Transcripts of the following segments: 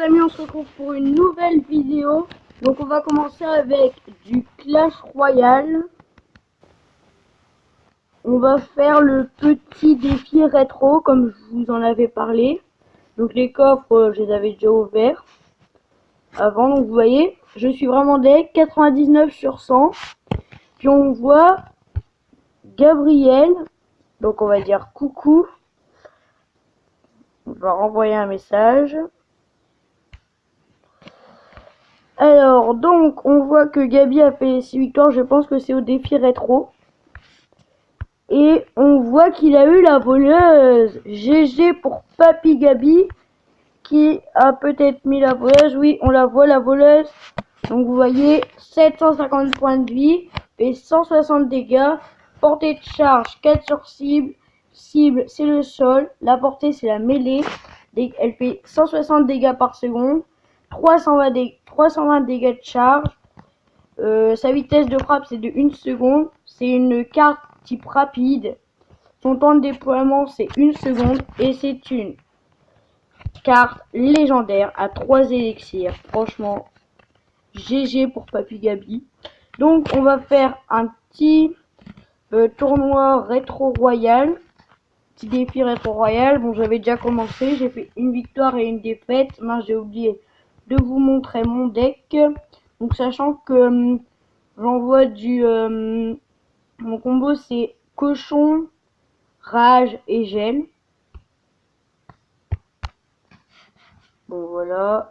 amis, on se retrouve pour une nouvelle vidéo. Donc on va commencer avec du Clash Royale. On va faire le petit défi rétro comme je vous en avais parlé. Donc les coffres, je les avais déjà ouverts avant. Donc vous voyez, je suis vraiment deck 99 sur 100. Puis on voit Gabriel. Donc on va dire coucou. On va renvoyer un message. Alors, donc, on voit que Gabi a fait 6 victoires. Je pense que c'est au défi rétro. Et on voit qu'il a eu la voleuse. GG pour Papy Gabi. Qui a peut-être mis la voleuse. Oui, on la voit, la voleuse. Donc, vous voyez, 750 points de vie. Et 160 dégâts. Portée de charge, 4 sur cible. Cible, c'est le sol. La portée, c'est la mêlée. Elle fait 160 dégâts par seconde. 320 dégâts de charge. Sa vitesse de frappe c'est de 1 seconde. C'est une carte type rapide. Son temps de déploiement c'est 1 seconde. Et c'est une carte légendaire à 3 élixirs. Franchement, GG pour Papy Gabi. Donc on va faire un petit tournoi rétro royal. Petit défi rétro royal. Bon, j'avais déjà commencé. J'ai fait une victoire et une défaite. Mince, j'ai oublié de vous montrer mon deck. Donc sachant que j'envoie du mon combo c'est cochon, rage et gel. Bon voilà.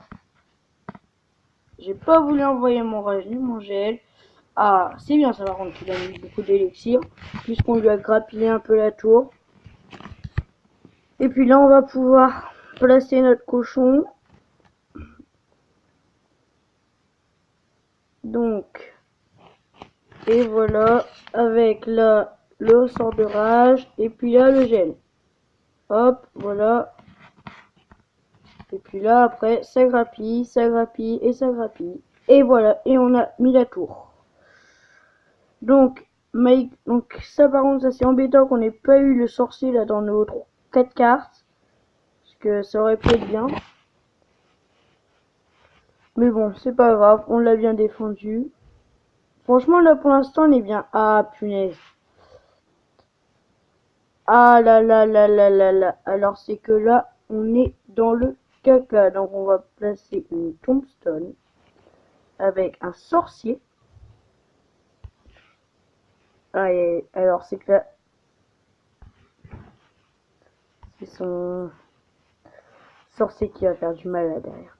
J'ai pas voulu envoyer mon rage ni mon gel. Ah, c'est bien ça par contre qu'il a mis beaucoup d'élixir. Puisqu'on lui a grappillé un peu la tour. Et puis là on va pouvoir placer notre cochon. Donc, et voilà, avec là le sort de rage, et puis là le gel. Hop, voilà. Et puis là après, ça grappille, et ça grappille. Et voilà, et on a mis la tour. Donc ça par contre, ça c'est embêtant qu'on n'ait pas eu le sorcier là dans nos 4 cartes. Parce que ça aurait pu être bien. Mais bon, c'est pas grave, on l'a bien défendu. Franchement là pour l'instant on est bien. Ah punaise. Ah là là là là là là. Alors c'est que là, on est dans le caca. Donc on va placer une tombstone avec un sorcier. Ah, et alors c'est que là, c'est son sorcier qui va faire du mal là derrière.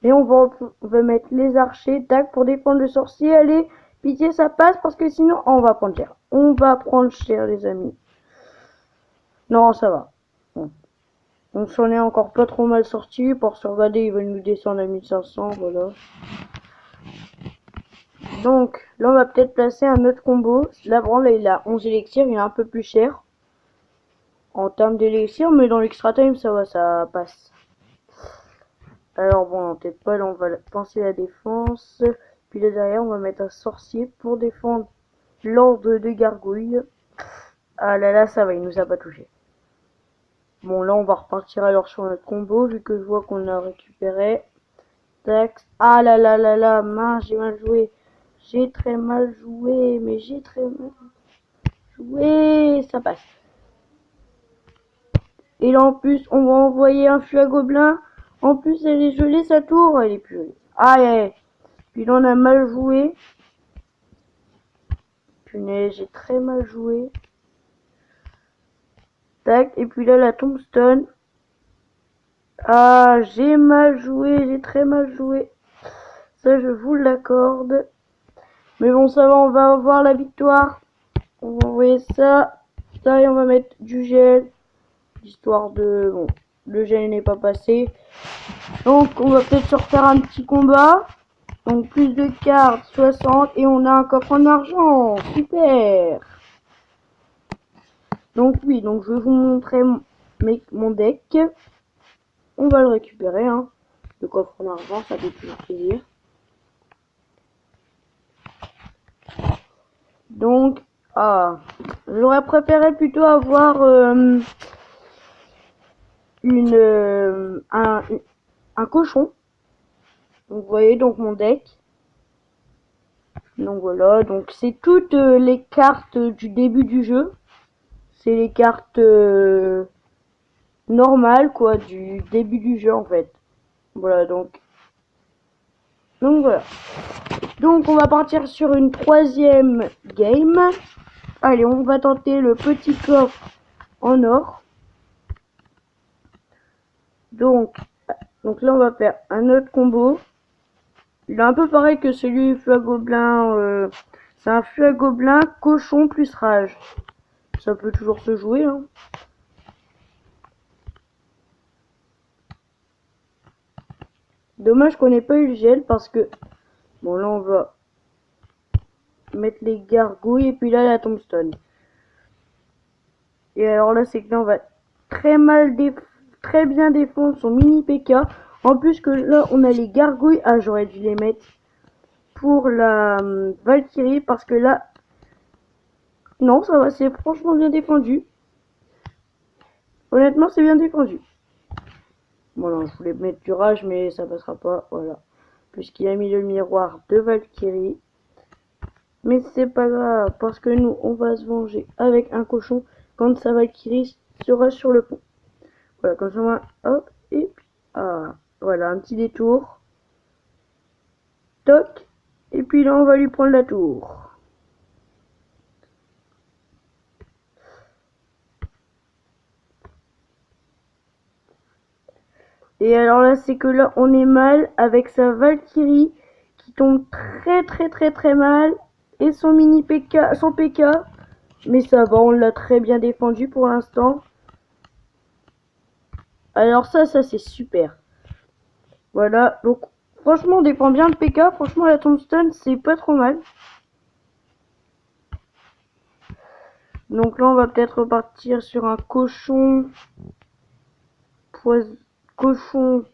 Et on va mettre les archers, tac, pour défendre le sorcier. Allez, pitié, ça passe parce que sinon, on va prendre cher. On va prendre cher, les amis. Non, ça va. Bon. On s'en est encore pas trop mal sorti. Pour se regarder, ils veulent nous descendre à 1500, voilà. Donc, là, on va peut-être placer un autre combo. La branle, il a 11 élixirs, il est un peu plus cher. En termes d'élixirs, mais dans l'extra time, ça va, ça passe. Alors, bon, peut-être pas, là, on va penser la défense. Puis là, derrière, on va mettre un sorcier pour défendre l'ordre de gargouille. Ah là là, ça va, il nous a pas touché. Bon, là, on va repartir alors sur notre combo, vu que je vois qu'on a récupéré. Tac. Ah là là là là, mince, j'ai mal joué. J'ai très mal joué, mais j'ai très mal joué. Ça passe. Et là, en plus, on va envoyer un fût à gobelin. En plus, elle est gelée, sa tour. Elle est plus jolie. Aïe, aïe. Puis là, on a mal joué. Punaise, j'ai très mal joué. Tac. Et puis là, la tombstone. Ah, j'ai mal joué. J'ai très mal joué. Ça, je vous l'accorde. Mais bon, ça va, on va avoir la victoire. On va envoyer ça. Ça, et on va mettre du gel. Histoire de... Bon, le gel n'est pas passé. Donc, on va peut-être se refaire un petit combat. Donc, plus de cartes, 60. Et on a un coffre en argent. Super. Donc, oui, donc je vais vous montrer mon deck. On va le récupérer, hein. Le coffre en argent, ça fait toujours plaisir. Donc, j'aurais préféré plutôt avoir un cochon. Donc vous voyez donc mon deck. Donc voilà, donc c'est toutes les cartes du début du jeu. C'est les cartes normales quoi, du début du jeu en fait. Voilà donc voilà. Donc on va partir sur une troisième game. Allez, on va tenter le petit coffre en or. Donc là on va faire un autre combo. Il est un peu pareil que celui feu à gobelin. C'est un feu à gobelin, cochon plus rage. Ça peut toujours se jouer. Hein. Dommage qu'on n'ait pas eu le gel parce que... Bon là on va mettre les gargouilles et puis là la tombstone. Et alors là c'est que là on va très bien défendre son mini PK. En plus que là on a les gargouilles. Ah j'aurais dû les mettre pour la Valkyrie parce que là... Non ça va, c'est franchement bien défendu. Honnêtement c'est bien défendu. Bon non je voulais mettre du rage mais ça passera pas. Voilà. Puisqu'il a mis le miroir de Valkyrie. Mais c'est pas grave, parce que nous, on va se venger avec un cochon quand sa Valkyrie sera sur le pont. Voilà, comme ça, on va, hop, et puis, ah, voilà, un petit détour. Toc, et puis là, on va lui prendre la tour. Et alors là, c'est que là, on est mal avec sa Valkyrie qui tombe très mal. Et son mini PK, son PK. Mais ça va, on l'a très bien défendu pour l'instant. Alors ça c'est super. Voilà, donc franchement on défend bien le PK, franchement la tombstone c'est pas trop mal. Donc là on va peut-être repartir sur un cochon cochon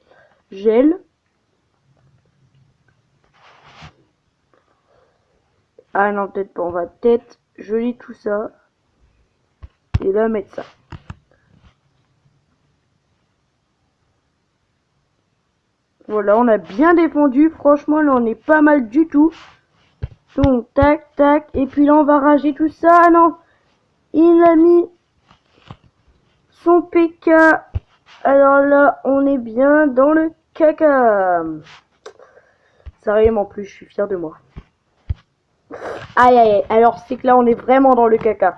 gel. Ah non peut-être pas, on va peut-être geler tout ça. Et là mettre ça. Voilà, on a bien défendu, franchement là on est pas mal du tout. Donc tac tac, et puis là on va rager tout ça. Ah non, il a mis son PK. Alors là, on est bien dans le caca. Sérieusement, en plus, je suis fier de moi. Aïe, aïe, aïe. Alors, c'est que là, on est vraiment dans le caca.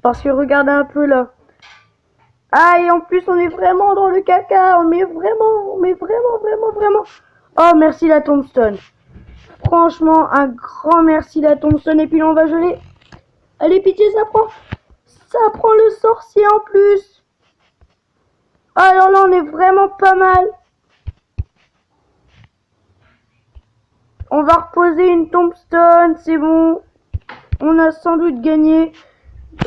Parce que regardez un peu là. Aïe, en plus, on est vraiment dans le caca. On est vraiment. Oh, merci la tombstone. Franchement, un grand merci la tombstone. Et puis là, on va geler. Allez, pitié, ça prend le sorcier en plus. Alors là, on est vraiment pas mal. On va reposer une tombstone, c'est bon. On a sans doute gagné.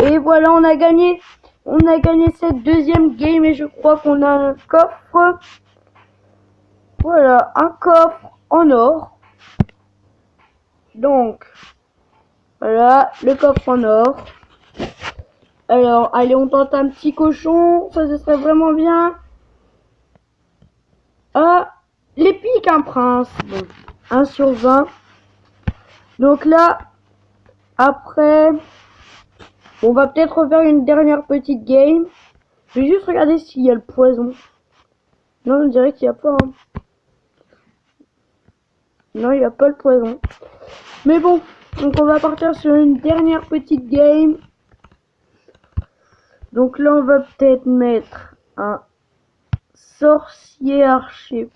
Et voilà, on a gagné. On a gagné cette deuxième game et je crois qu'on a un coffre. Voilà, un coffre en or. Donc, voilà, le coffre en or. Alors, allez, on tente un petit cochon. Ça, ce serait vraiment bien. Ah, l'épique, un prince. Bon, 1 sur 20. Donc là, après, on va peut-être refaire une dernière petite game. Je vais juste regarder s'il y a le poison. Non, on dirait qu'il n'y a pas. Hein. Non, il n'y a pas le poison. Mais bon, donc on va partir sur une dernière petite game. Donc là, on va peut-être mettre un sorcier archer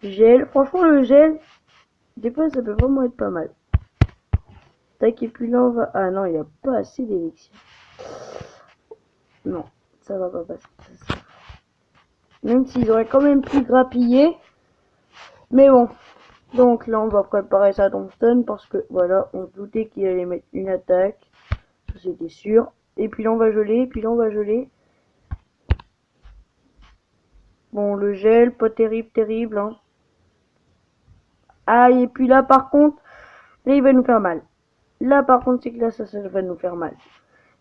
gel. Franchement, le gel, des fois, ça peut vraiment être pas mal. Tac, et puis là, on va... Ah non, il n'y a pas assez d'élixir. Non, ça va pas passer. Même s'ils auraient quand même pu grappiller. Mais bon. Donc là, on va préparer sa tombstone parce que, voilà, on se doutait qu'il allait mettre une attaque. C'était sûr. Et puis là, on va geler. Bon, le gel, pas terrible, hein. Ah, et puis là, par contre, là, il va nous faire mal. Là, par contre, c'est que là, ça va nous faire mal.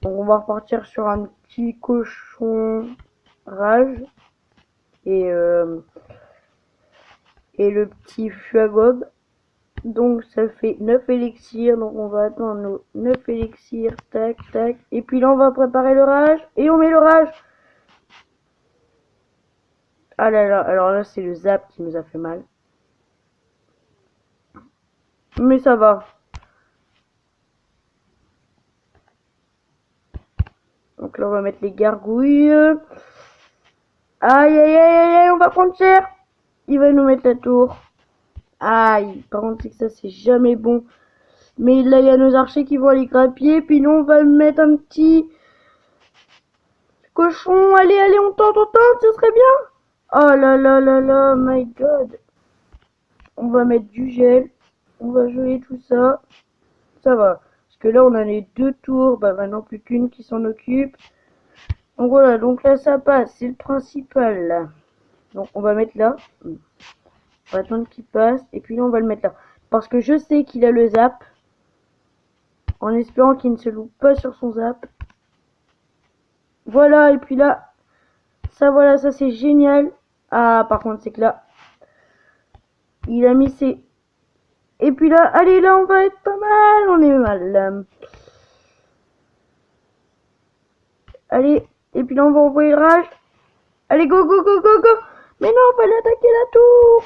Donc, on va repartir sur un petit cochon rage. Et et le petit Fuagob. Donc ça fait 9 élixirs, donc on va attendre nos 9 élixirs, tac, tac. Et puis là on va préparer le rage, et on met le rage. Ah là là, alors là c'est le zap qui nous a fait mal. Mais ça va. Donc là on va mettre les gargouilles. Aïe aïe aïe aïe aïe, on va prendre cher. Il va nous mettre la tour. Aïe, par contre c'est que ça c'est jamais bon. Mais là il y a nos archers qui vont aller grappiller. Puis nous on va mettre un petit cochon. Allez, allez, on tente, ce serait bien. Oh là là là là, my god. On va mettre du gel. On va jouer tout ça. Ça va. Parce que là on a les 2 tours. Bah maintenant plus qu'une qui s'en occupe. Donc voilà, donc là ça passe. C'est le principal là. Donc on va mettre là. On va attendre qu'il passe. Et puis là on va le mettre là. Parce que je sais qu'il a le zap. En espérant qu'il ne se loupe pas sur son zap. Voilà, et puis là. Ça voilà, ça c'est génial. Ah par contre c'est que là. Il a mis ses... Et puis là, allez là on va être pas mal. On est mal là. Allez. Et puis là on va envoyer le rage. Allez go go go go go. Mais non, on va l'attaquer la tour.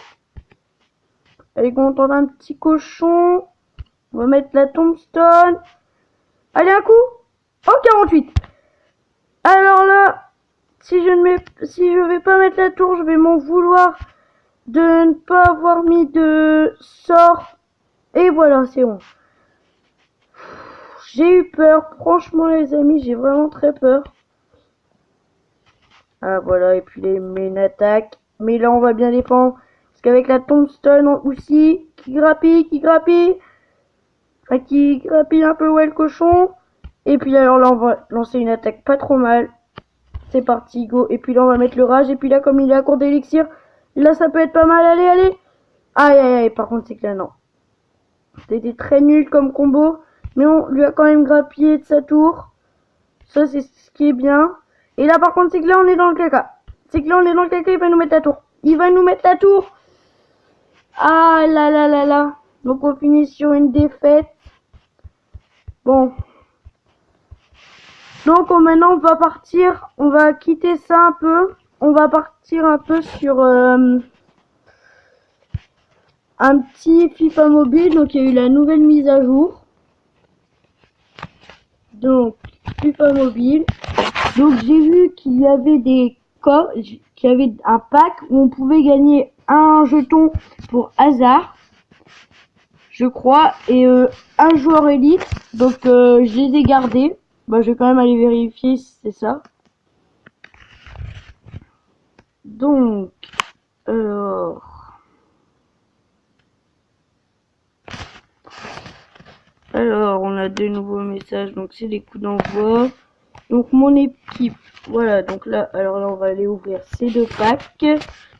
Allez, on tente un petit cochon. On va mettre la tombstone. Allez, un coup. Oh, 48. Alors là, si je vais pas mettre la tour, je vais m'en vouloir de ne pas avoir mis de sort. Et voilà, c'est bon. J'ai eu peur. Franchement, les amis, j'ai vraiment très peur. Ah, voilà. Et puis les main attaques. Mais là, on va bien défendre. Parce qu'avec la tombstone aussi, qui grappille. Enfin, qui grappille un peu, ouais, le cochon. Et puis alors là, on va lancer une attaque pas trop mal. C'est parti, go. Et puis là, on va mettre le rage. Et puis là, comme il est à court d'élixir, là, ça peut être pas mal. Allez, allez. Aïe, aïe, aïe. Par contre, c'est que là, non. C'était très nul comme combo. Mais on lui a quand même grappillé de sa tour. Ça, c'est ce qui est bien. Et là, par contre, c'est que là, on est dans le caca. C'est que là, on est dans le caca. Il va nous mettre la tour. Il va nous mettre la tour. Ah là là là là. Donc, on finit sur une défaite. Bon. Donc maintenant on va partir, on va quitter ça un peu, on va partir un peu sur un petit FIFA mobile. Donc il y a eu la nouvelle mise à jour. Donc FIFA mobile. Donc j'ai vu qu'il y avait des codes, qu'il y avait un pack où on pouvait gagner un jeton pour hasard, je crois, et un joueur élite. Donc je les ai gardés. Bah je vais quand même aller vérifier si c'est ça. Donc, alors, on a deux nouveaux messages, donc c'est des coups d'envoi. Donc, mon équipe, voilà, donc là, alors là, on va aller ouvrir ces 2 packs.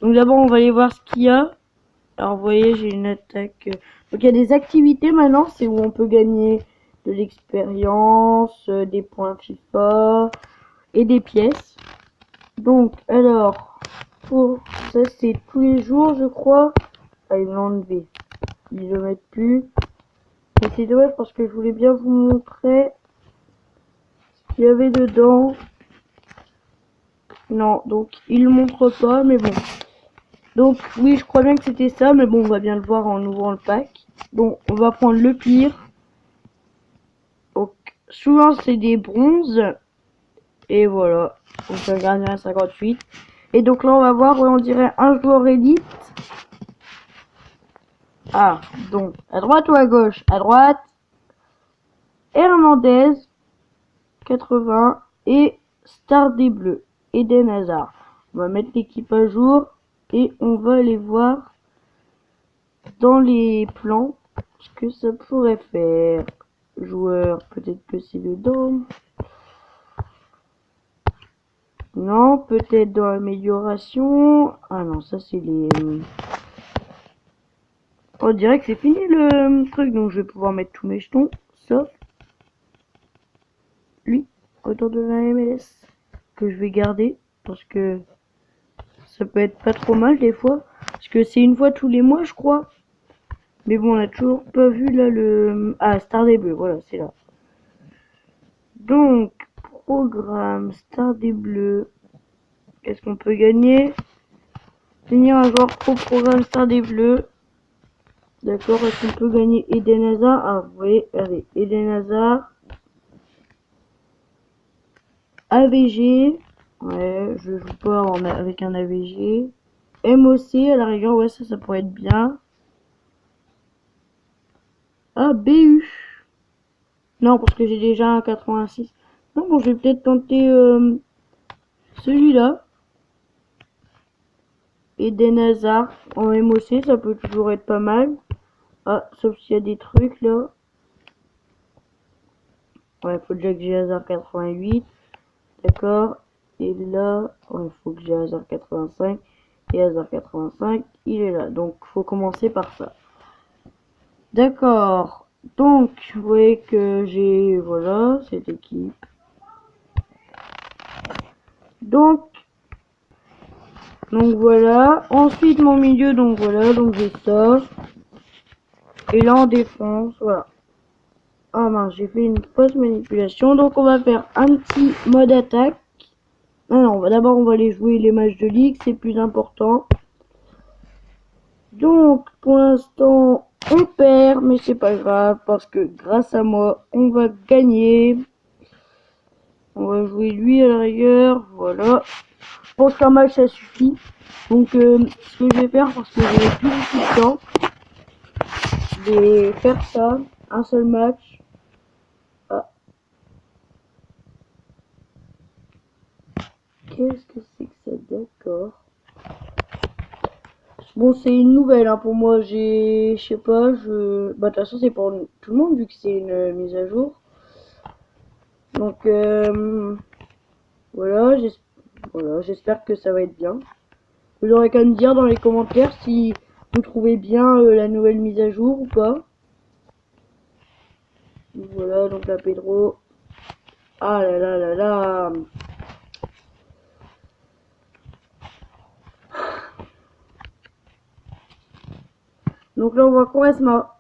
Donc, d'abord, on va aller voir ce qu'il y a. Alors, vous voyez, j'ai une attaque. Donc, il y a des activités maintenant, c'est où on peut gagner de l'expérience, des points FIFA et des pièces. Donc, alors, pour ça, c'est tous les jours, je crois. Ah, ils l'ont enlevé. Ils le mettent plus. Et c'est dommage parce que je voulais bien vous montrer ce qu'il y avait dedans. Non, donc ils le montrent pas, mais bon. Donc oui, je crois bien que c'était ça, mais bon, on va bien le voir en ouvrant le pack. Donc on va prendre le pire. Donc souvent c'est des bronzes. Et voilà. Donc un gardien à 58. Et donc là on va voir, ouais, on dirait un joueur élite. Ah, donc à droite ou à gauche? À droite, Hernandez 80 et Star des Bleus, Eden Hazard. On va mettre l'équipe à jour et on va aller voir dans les plans ce que ça pourrait faire. Joueur, peut-être que c'est dedans. Non, peut-être dans l'amélioration. Ah non, ça c'est les... On dirait que c'est fini le truc, donc je vais pouvoir mettre tous mes jetons, sauf lui, autour de la MLS, que je vais garder, parce que ça peut être pas trop mal des fois. Parce que c'est une fois tous les mois, je crois. Mais bon, on a toujours pas vu là le... Ah, Star des Bleus, voilà, c'est là. Donc, programme Star des Bleus. Qu'est-ce qu'on peut gagner? Tenir un joueur pro programme Star des Bleus. D'accord, est-ce qu'on peut gagner Eden Hazard? Ah, oui, allez, Eden Hazard. AVG. Ouais, je joue pas avec un AVG. MOC, à la rigueur, ouais, ça pourrait être bien. Ah, BU. Non, parce que j'ai déjà un 86. Non, bon, je vais peut-être tenter celui-là. Eden Hazard en MOC, ça peut toujours être pas mal. Ah, sauf s'il y a des trucs là. Ouais, faut déjà que j'ai Hazard 88. D'accord. Et là, il faut que j'ai Hazard 85. Et Hazard 85, il est là. Donc, faut commencer par ça. D'accord. Donc, vous voyez que j'ai, voilà, cette équipe. Donc voilà. Ensuite, mon milieu, donc voilà, donc j'ai ça. Et là, en défense, voilà. Ah mince, j'ai fait une fausse manipulation. Donc, on va faire un petit mode attaque. Non, d'abord, on va aller jouer les matchs de ligue, c'est plus important. Donc, pour l'instant, on perd, mais c'est pas grave, parce que grâce à moi, on va gagner. On va jouer lui à la rigueur, voilà. Je pense qu'un match, ça suffit. Donc, ce que je vais faire, parce que j'ai plus beaucoup de temps, je vais faire ça, un seul match. Ah. Qu'est-ce que c'est que ça? D'accord. Bon, c'est une nouvelle hein, pour moi. Je sais pas, bah de toute façon c'est pour tout le monde vu que c'est une mise à jour. Donc voilà, j'espère que ça va être bien. Vous aurez qu'à me dire dans les commentaires si vous trouvez bien la nouvelle mise à jour ou pas. Voilà, donc la Pedro. Ah là là là là. Donc là on voit Quaresma.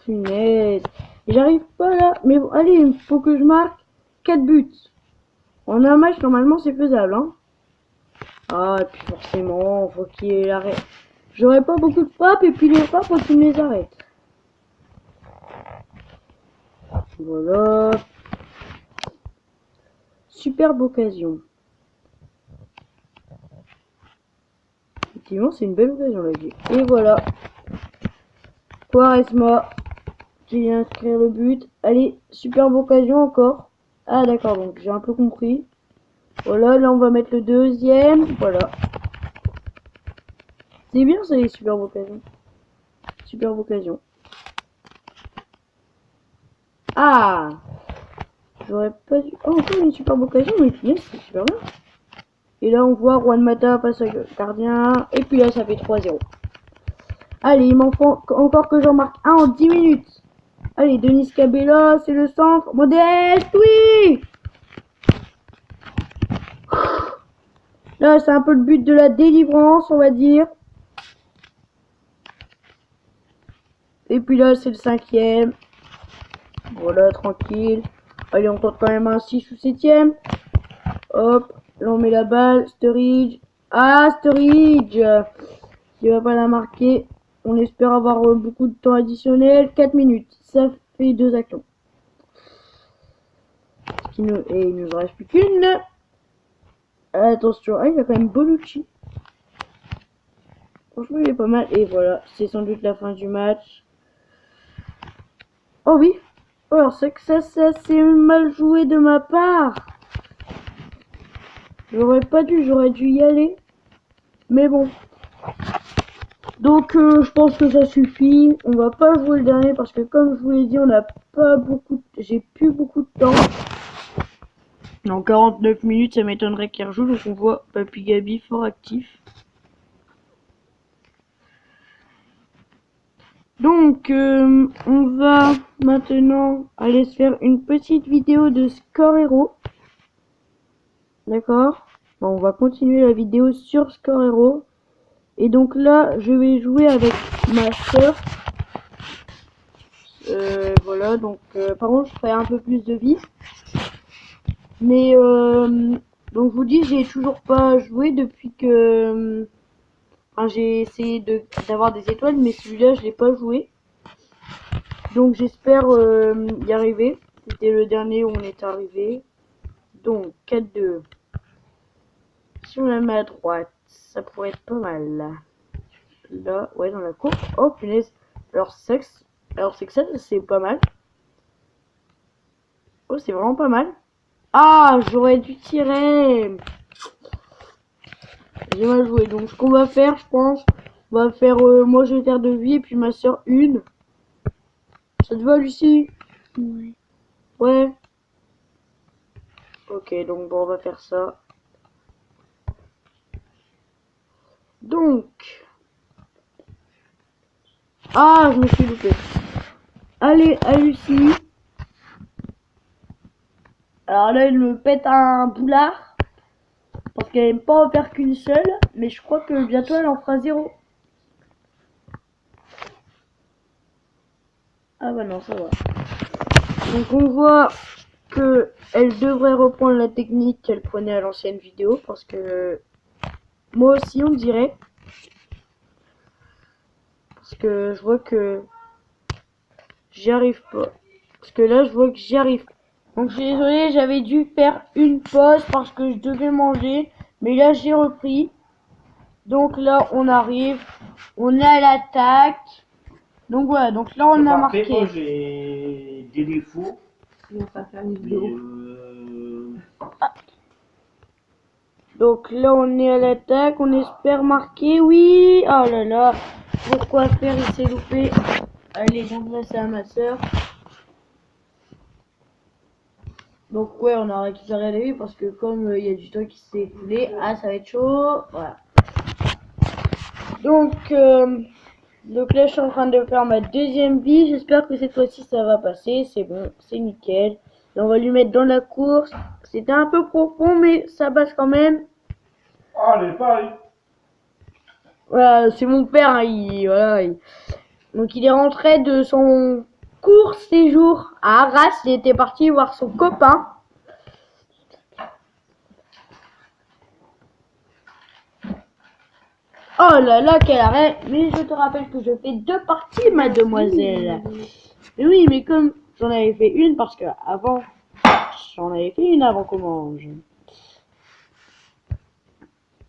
Punaise. J'arrive pas là. Mais bon, allez, il faut que je marque 4 buts. En un match, normalement, c'est faisable, hein. Ah, et puis forcément, faut qu'il y ait l'arrêt. J'aurais pas beaucoup de frappes, et puis les frappes, faut qu'il me les arrête. Voilà. Superbe occasion. Effectivement, c'est une belle occasion, là. Et voilà. Quaresma qui vient inscrire le but. Allez, superbe occasion encore. Ah, d'accord, donc j'ai un peu compris. Voilà, là, on va mettre le deuxième. Voilà. C'est bien, ça, les superbes occasions. Superbe occasion. Ah! J'aurais pas dû... Oh, encore une superbe occasion, mais finesse, c'est super bien. Et là, on voit Juan Mata passe à gardien. Et puis là, ça fait 3-0. Allez, il m'en faut encore que j'en marque un en 10 minutes. Allez, Denis Cabella, c'est le centre. Modeste, oui! Là, c'est un peu le but de la délivrance, on va dire. Et puis là, c'est le 5e. Voilà, tranquille. Allez, on tente quand même un 6 ou 7e. Hop, là on met la balle. Sturridge. Ah, Sturridge qui va pas la marquer. On espère avoir beaucoup de temps additionnel. 4 minutes. Ça fait 2 actions. Et il nous en reste plus qu'une. Attention. Ah, il y a quand même Bonucci. Franchement, il est pas mal. Et voilà, c'est sans doute la fin du match. Oh oui. Alors, c'est que ça c'est mal joué de ma part. J'aurais dû y aller. Mais bon. Donc, je pense que ça suffit. On va pas jouer le dernier parce que, comme je vous l'ai dit, on n'a pas beaucoup. J'ai plus beaucoup de temps. En 49 minutes, ça m'étonnerait qu'il rejoue. Donc, on voit Papy Gabi fort actif. Donc, on va maintenant aller se faire une petite vidéo de Score Hero. D'accord? Bon, on va continuer la vidéo sur Score Hero. Et donc là, je vais jouer avec ma soeur. Voilà, donc par contre, je ferai un peu plus de vie. Mais donc je vous dis, j'ai toujours pas joué depuis que... Enfin, j'ai essayé d'avoir des étoiles, mais celui-là, je l'ai pas joué. Donc j'espère y arriver. C'était le dernier où on est arrivé. Donc 4-2. Si on la met à droite, ça pourrait être pas mal. Là, ouais, dans la cour. Oh punaise. Alors c'est que ça, c'est pas mal. Oh, c'est vraiment pas mal. Ah, j'aurais dû tirer. J'ai mal joué. Donc ce qu'on va faire, je pense, on va faire moi je vais faire de vie et puis ma soeur une. Ça te va, Lucie? Ouais. Ouais. Ok, donc bon, on va faire ça. Donc. Ah, je me suis loupé. Allez, à Lucie. Alors là, elle me pète un boulard. Parce qu'elle aime pas en faire qu'une seule. Mais je crois que bientôt elle en fera 0. Ah bah non, ça va. Donc on voit que elle devrait reprendre la technique qu'elle prenait à l'ancienne vidéo. Parce que moi aussi on dirait. Parce que je vois que j'y arrive pas. Parce que là je vois que j'y arrive pas. Donc je suis désolé, j'avais dû faire une pause parce que je devais manger. Mais là j'ai repris. Donc là on arrive. On est à l'attaque. Donc voilà, donc là on a Parfait, moi marqué. j'ai des défauts. On va pas faire une Mais vidéo. Donc là on est à l'attaque, on espère marquer, oui. Oh là là, pourquoi faire, il s'est loupé. Allez, donc là c'est à ma soeur. Donc ouais, on a récupéré les vies parce que comme il y a du temps qui s'est écoulé, ah ça va être chaud. Voilà. Donc là je suis en train de faire ma deuxième vie. J'espère que cette fois-ci ça va passer. C'est bon, c'est nickel. Et on va lui mettre dans la course. C'était un peu profond mais ça passe quand même. Allez, pareil. Voilà, c'est mon père, hein, donc il est rentré de son court séjour à Arras, il était parti voir son copain. Oh là là, quel arrêt. Mais je te rappelle que je fais 2 parties, mademoiselle. Mais oui, mais comme j'en avais fait une, parce que avant, j'en avais fait une avant qu'on mange.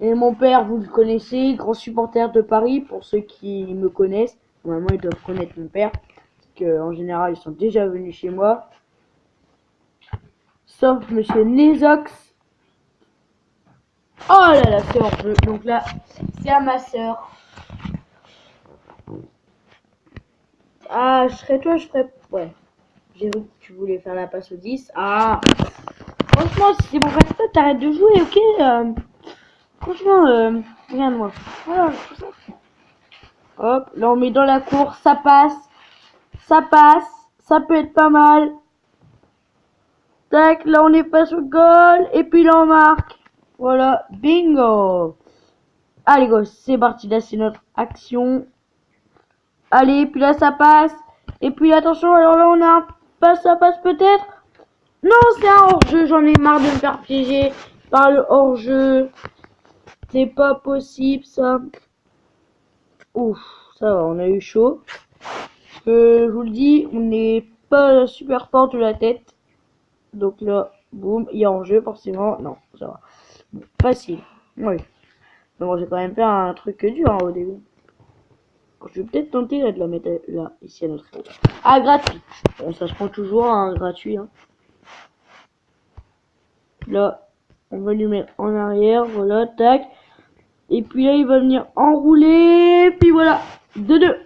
Et mon père, vous le connaissez, grand supporter de Paris, pour ceux qui me connaissent. Normalement, ils doivent connaître mon père, parce qu'en général, ils sont déjà venus chez moi. Sauf Monsieur Nezox. Oh là là, c'est hors jeu. Donc là, c'est à ma soeur. Ah, je serais toi, je ferais... Ouais. J'ai vu que tu voulais faire la passe au 10. Ah. Franchement, si c'est bon, reste pas, t'arrêtes de jouer, ok franchement, regarde-moi. Voilà, tout ça. Hop, là on met dans la course, ça passe. Ça passe. Ça peut être pas mal. Tac, là on est face au goal. Et puis là on marque. Voilà, bingo. Allez, go, c'est parti. Là c'est notre action. Allez, puis là ça passe. Et puis attention, alors là on a un passe, ça passe peut-être. Non, c'est un hors-jeu, j'en ai marre de me faire piéger par le hors-jeu. C'est pas possible ça. Ouf, ça va, on a eu chaud. Parce que je vous le dis, on n'est pas super fort de la tête. Donc là, boum, il y a hors-jeu forcément. Non, ça va. Bon, facile. Oui. Mais bon, j'ai quand même fait un truc dur hein, au début. Je vais peut-être tenter là, de la mettre là, ici à notre héros. Ah, gratuit. Bon, ça se prend toujours un gratuit. Hein. Là, on va lui mettre en arrière. Voilà, tac. Et puis là, il va venir enrouler. Puis voilà, 2-2.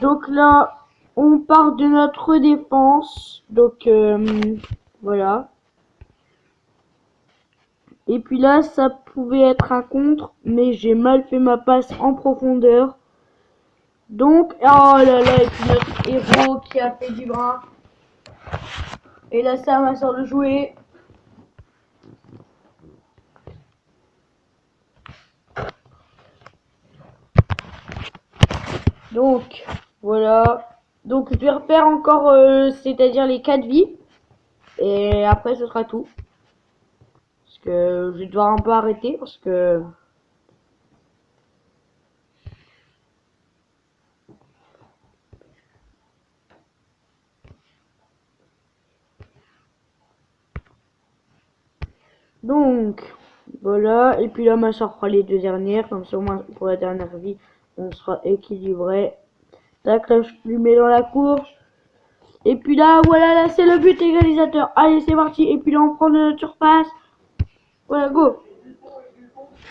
Donc là, on part de notre défense. Donc, voilà. Et puis là, ça pouvait être un contre. Mais j'ai mal fait ma passe en profondeur. Donc, oh là là, et puis notre héros qui a fait du brin. Et là, c'est à ma soeur de jouer. Donc, voilà. Donc, je vais refaire encore, c'est-à-dire les 4 vies. Et après, ce sera tout. Parce que je vais devoir un peu arrêter. Parce que... Donc, voilà. Et puis là, ma soeur fera les 2 dernières. Comme ça, au moins, pour la dernière vie, on sera équilibré. Tac, là, je lui mets dans la course. Et puis là, voilà, là, c'est le but égalisateur. Allez, c'est parti. Et puis là, on prend notre surface. Voilà, go.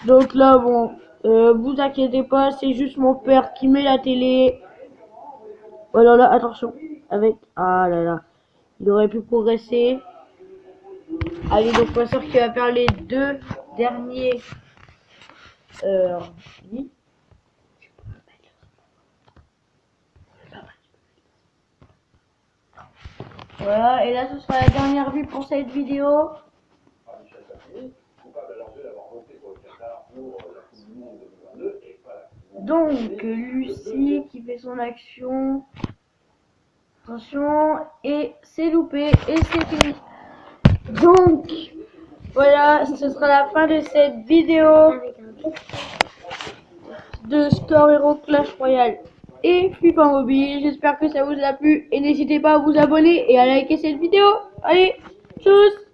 Donc là, bon, vous inquiétez pas, c'est juste mon père qui met la télé. Voilà, là, attention. Avec... Ah là là. Il aurait pu progresser. Allez, donc ma soeur qui va faire les 2 derniers... vies. Voilà, et là, ce sera la dernière vie pour cette vidéo. Donc, Lucie qui fait son action. Attention, et c'est loupé, et c'est fini. Donc, voilà, ce sera la fin de cette vidéo de Score Hero Clash Royale et FIFA Mobile. J'espère que ça vous a plu, et n'hésitez pas à vous abonner et à liker cette vidéo. Allez, tchuss!